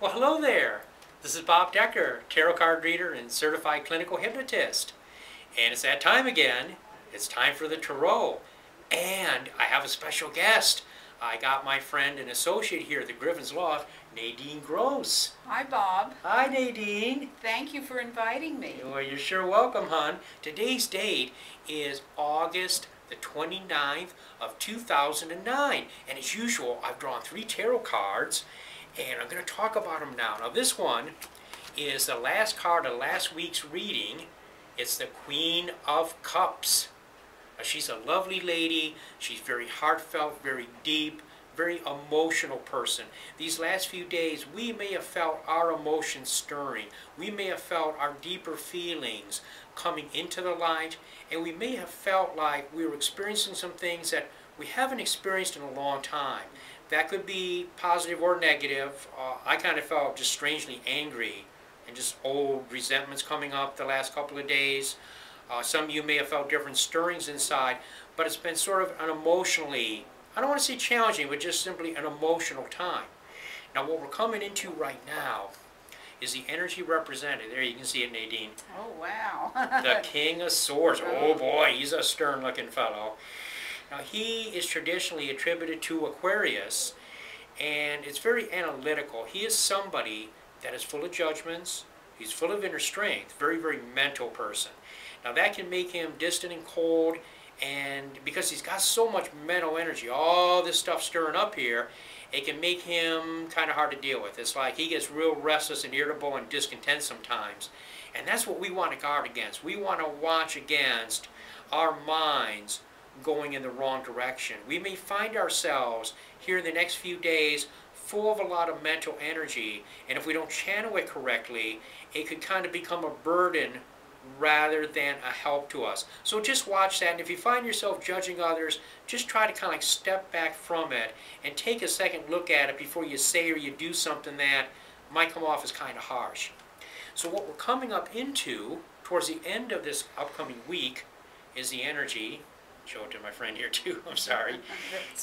Well, hello there. This is Bob Decker, tarot card reader and certified clinical hypnotist. And it's that time again. It's time for the tarot. And I have a special guest. I got my friend and associate here at the Griffin's Loft, Nadine Gross. Hi, Bob. Hi, Nadine. Thank you for inviting me. Well, you're sure welcome, hon. Today's date is August the 29th of 2009. And as usual, I've drawn 3 tarot cards. And I'm going to talk about them now. Now this one is the last card of last week's reading. It's the Queen of Cups. Now, she's a lovely lady. She's very heartfelt, very deep, very emotional person. These last few days, we may have felt our emotions stirring. We may have felt our deeper feelings coming into the light. And we may have felt like we were experiencing some things that we haven't experienced in a long time. That could be positive or negative. I kind of felt just strangely angry and just old resentments coming up the last couple of days. Some of you may have felt different stirrings inside, but it's been sort of an emotionally, I don't want to say challenging, but just simply an emotional time. Now what we're coming into right now is the energy represented. There you can see it, Nadine. Oh, wow. The King of Swords. Oh boy, he's a stern looking fellow. Now he is traditionally attributed to Aquarius, and it's very analytical. He is somebody that is full of judgments. He's full of inner strength, very, very mental person. Now that can make him distant and cold, and because he's got so much mental energy, all this stuff stirring up here, it can make him kind of hard to deal with. It's like he gets real restless and irritable and discontent sometimes. And that's what we want to guard against. We want to watch against our minds going in the wrong direction. We may find ourselves here in the next few days full of a lot of mental energy, and if we don't channel it correctly, it could kind of become a burden rather than a help to us. So just watch that, and if you find yourself judging others, just try to kind of like step back from it and take a second look at it before you say or you do something that might come off as kind of harsh. So what we're coming up into towards the end of this upcoming week is the energy. Show it to my friend here too, I'm sorry.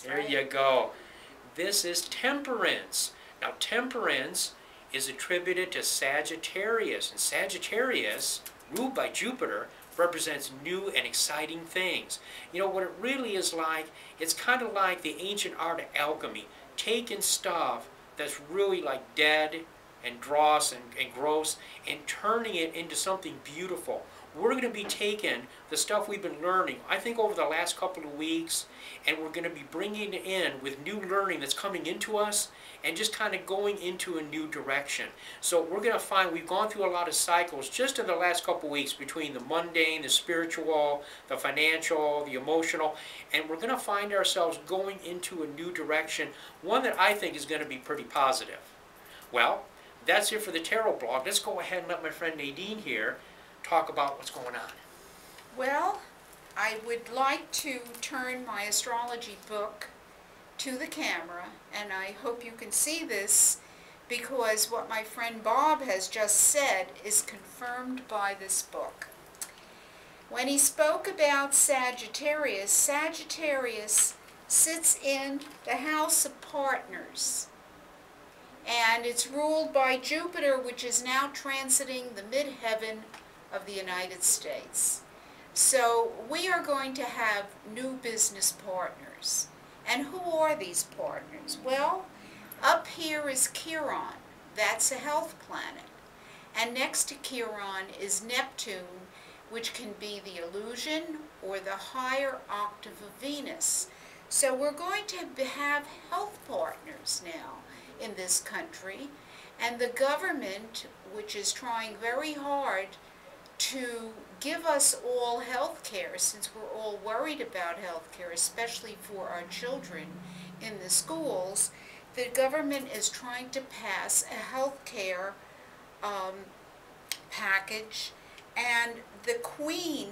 There you go. This is temperance. Now temperance is attributed to Sagittarius, and Sagittarius, ruled by Jupiter, represents new and exciting things. You know what it really is like? It's kind of like the ancient art of alchemy, taking stuff that's really like dead and dross and gross and turning it into something beautiful. We're going to be taking the stuff we've been learning, I think over the last couple of weeks, and we're going to be bringing it in with new learning that's coming into us and just kind of going into a new direction. So we're going to find we've gone through a lot of cycles just in the last couple of weeks between the mundane, the spiritual, the financial, the emotional, and we're going to find ourselves going into a new direction, one that I think is going to be pretty positive. Well, that's it for the tarot blog. Let's go ahead and let my friend Nadine here talk about what's going on. Well, I would like to turn my astrology book to the camera, and I hope you can see this because what my friend Bob has just said is confirmed by this book. When he spoke about Sagittarius, Sagittarius sits in the house of partners. And it's ruled by Jupiter, which is now transiting the midheaven of the United States. So we are going to have new business partners. And who are these partners? Well, up here is Chiron. That's a health planet. And next to Chiron is Neptune, which can be the illusion or the higher octave of Venus. So we're going to have health partners now in this country, and the government, which is trying very hard to give us all health care, since we're all worried about health care, especially for our children in the schools, the government is trying to pass a health care package, and the Queen,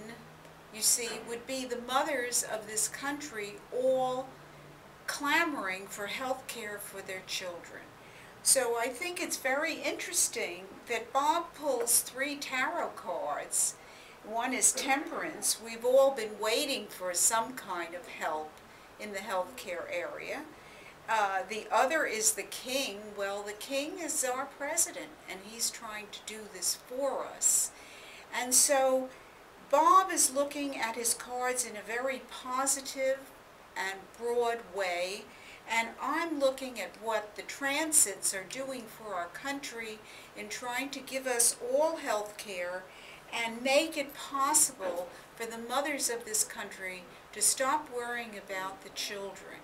you see, would be the mothers of this country all clamoring for health care for their children. So I think it's very interesting that Bob pulls 3 tarot cards. One is temperance. We've all been waiting for some kind of help in the healthcare area. The other is the king. Well, the king is our president, and he's trying to do this for us. And so Bob is looking at his cards in a very positive and broad way, and I'm looking at what the transits are doing for our country in trying to give us all health care and make it possible for the mothers of this country to stop worrying about the children.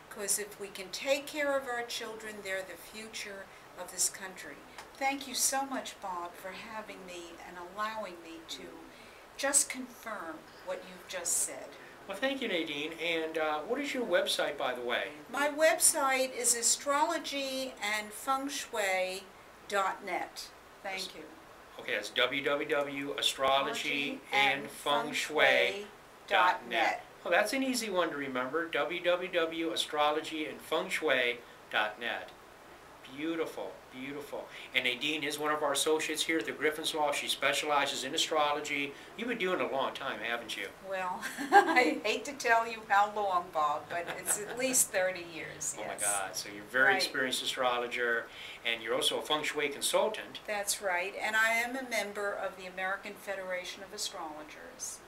Because if we can take care of our children, they're the future of this country. Thank you so much, Bob, for having me and allowing me to just confirm what you've just said. Well, thank you, Nadine. And what is your website, by the way? My website is astrologyandfengshui.net. Thank you. Okay, that's www.astrologyandfengshui.net. Well, that's an easy one to remember, www.astrologyandfengshui.net. Beautiful, beautiful. And Nadine is one of our associates here at the Griffin's Law. She specializes in astrology. You've been doing it a long time, haven't you? Well, I hate to tell you how long, Bob, but it's at least 30 years, yes. Oh my God, so you're a very experienced astrologer, and you're also a feng shui consultant. That's right, and I am a member of the American Federation of Astrologers.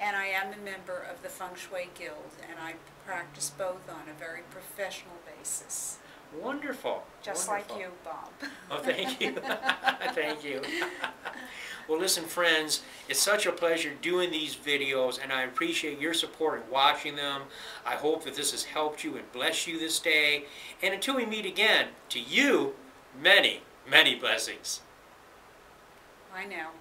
And I am a member of the Feng Shui Guild, and I practice both on a very professional basis. Wonderful. Just wonderful. like you, Bob. Oh, thank you. Thank you. Well, listen, friends, it's such a pleasure doing these videos, and I appreciate your support in watching them. I hope that this has helped you and blessed you this day. And until we meet again, to you, many, many blessings. I know.